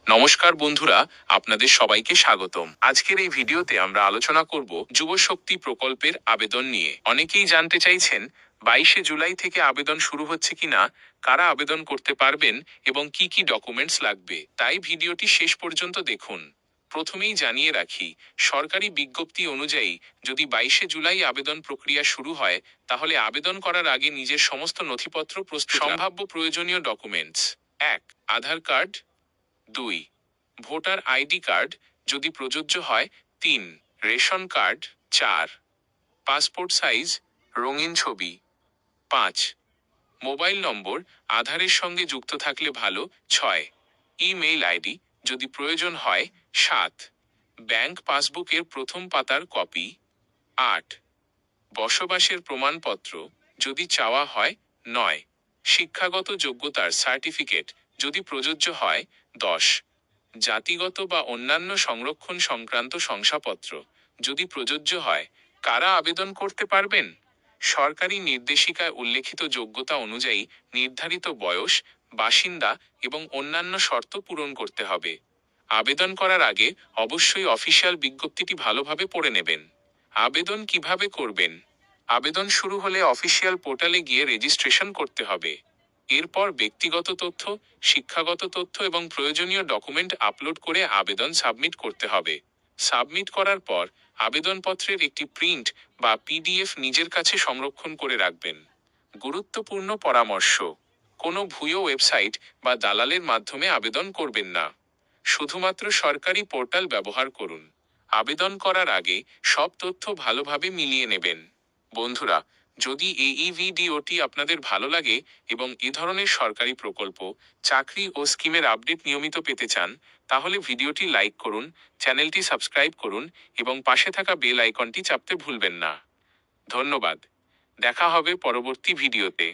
নমস্কার বন্ধুরা, আপনাদের সবাইকে স্বাগতম। আজকের এই ভিডিওতে আমরা আলোচনা করব যুব শক্তি প্রকল্পের আবেদন নিয়ে। অনেকেই জানতে চাইছেন 22শে জুলাই থেকে আবেদন শুরু হচ্ছে কিনা, কারা আবেদন করতে পারবেন এবং কি কি ডকুমেন্টস লাগবে। তাই ভিডিওটি শেষ পর্যন্ত দেখুন। প্রথমেই জানিয়ে রাখি, সরকারি বিজ্ঞপ্তি অনুযায়ী যদি 22শে জুলাই আবেদন প্রক্রিয়া শুরু হয়, তাহলে আবেদন করার আগে নিজের সমস্ত নথিপত্র প্রস্তুত। সম্ভাব্য প্রয়োজনীয় ডকুমেন্টস: 1. আধার কার্ড। 2. ভোটার আইডি কার্ড যদি প্রযোজ্য হয়। 3. Ration card. 4. পাসপোর্ট সাইজ রঙিন ছবি। 5. মোবাইল নম্বর আধারের সঙ্গে যুক্ত থাকলে ভালো। 6. ইমেইল আইডি যদি প্রয়োজন হয়। 7. ব্যাংক পাসবুকের প্রথম পাতার কপি। 8. বসবাসের প্রমাণপত্র যদি চাওয়া হয়। 9. শিক্ষাগত যোগ্যতার সার্টিফিকেট যদি প্রযোজ্য হয়। 10. জাতিগত বা অন্যান্য সংরক্ষণ সংক্রান্ত শংসাপত্র যদি প্রযোজ্য হয়। কারা আবেদন করতে পারবেন? সরকারি নির্দেশিকায় উল্লেখিত যোগ্যতা অনুযায়ী নির্ধারিত বয়স, বাসিন্দা এবং অন্যান্য শর্ত পূরণ করতে হবে। আবেদন করার আগে অবশ্যই অফিসিয়াল বিজ্ঞপ্তিটি ভালোভাবে পড়ে নেবেন। আবেদন কিভাবে করবেন? আবেদন শুরু হলে অফিসিয়াল পোর্টালে গিয়ে রেজিস্ট্রেশন করতে হবে। এরপর ব্যক্তিগত তথ্য, শিক্ষাগত তথ্য এবং প্রয়োজনীয় ডকুমেন্ট আপলোড করে আবেদন সাবমিট করতে হবে। সাবমিট করার পর আবেদনপত্রের একটি প্রিন্ট বা পিডিএফ নিজের কাছে সংরক্ষণ করে রাখবেন। গুরুত্বপূর্ণ পরামর্শ: কোনো ভুয়ো ওয়েবসাইট বা দালালের মাধ্যমে আবেদন করবেন না। শুধুমাত্র সরকারি পোর্টাল ব্যবহার করুন। আবেদন করার আগে সব তথ্য ভালোভাবে মিলিয়ে নেবেন। বন্ধুরা, যদি এই ভিডিওটি আপনাদের ভালো লাগে এবং এ ধরনের সরকারি প্রকল্প, চাকরি ও স্কিমের আপডেট নিয়মিত পেতে চান, তাহলে ভিডিওটি লাইক করুন, চ্যানেলটি সাবস্ক্রাইব করুন এবং পাশে থাকা বেল আইকনটি চাপতে ভুলবেন না। ধন্যবাদ। দেখা হবে পরবর্তী ভিডিওতে।